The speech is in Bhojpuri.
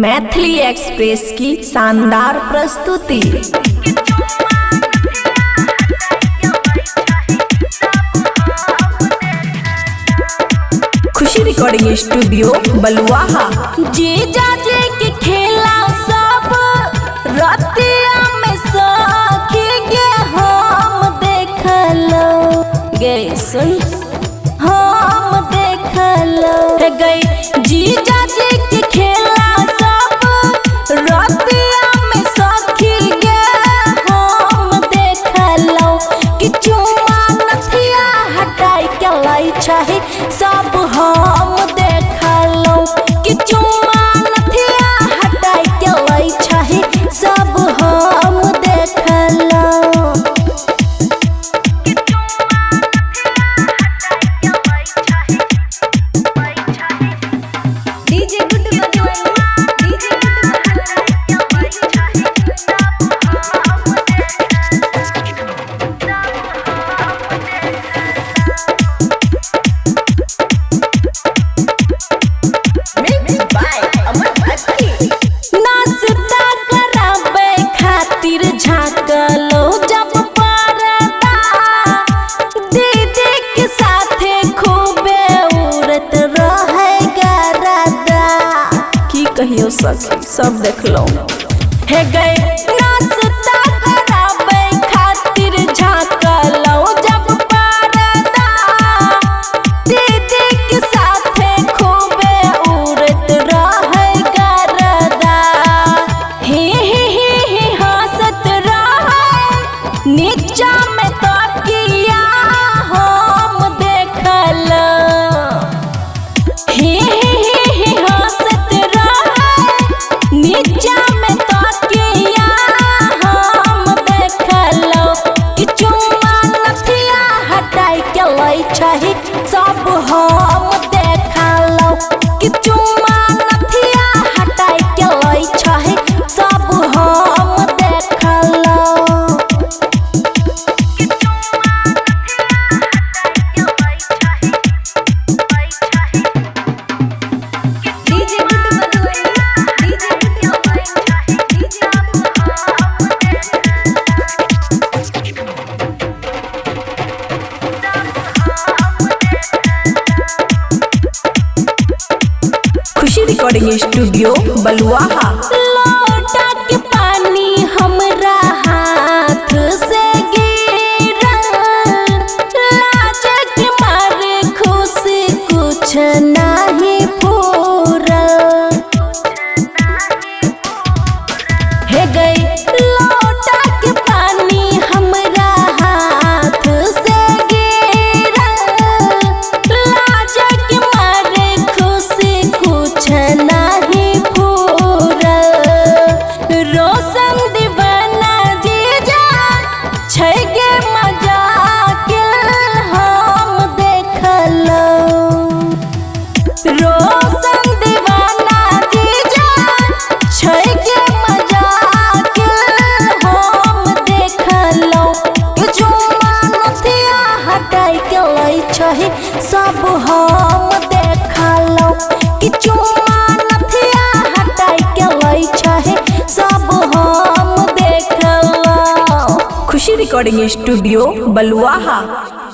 मैथिली एक्सप्रेस की शानदार प्रस्तुति। खुशी रिकॉर्डिंग स्टूडियो बलुआहा। जीजा जी के खेला सब रतिया में सखी गे हम देखलो गे सुन हम देखलो गई जीजा जी के खेला सब रतिया में सखी गे हम देखलो कि चुमा नथिया हटाई के लाई चाहे सब हम देखलो कि चुमा नथिया हटाई के लाई चाहे सब हम देखलो। झाकलो जब परदा दीदी के साथे खूबे उड़त रहे गरदा की कहियो सखी सब देखलो हे गए नाचता कराबे खातिर झाकलो जब परदा दीदी के साथे खूबे उड़त रहे गरदा नीचा में तकिया हम देखलो हंसत रहे नीचा में तकिया हम देखलो कि चुमा नथिया हटाई के लाई चाहे सब हम देखलो कि चुमा नथिया हटाई के लाई चाहे सब हम देखलो। खुशी रिकॉर्डिंग स्टूडियो बलुआहा। लोटा के पानी हमरा हाथ से गिरल लाज के मारे खुशी कुछ नहीं पूरल हे गई लोटा के पानी हमरा हाथ से गिरल लाज के मारे खुशी कुछ नहीं पूरल रोशन दीवाना जीजा छै गे मजाक हम देखलो रोशन दीवाना जीजा छै गे मजाक हम देखलो कि चुमा नथिया हटाई के लाई चाहे सब हम देखलो कि चुमा नथिया हटाई के लाई चाहे सब हम देखलो। खुशी रिकॉर्डिंग स्टूडियो बलुआहा।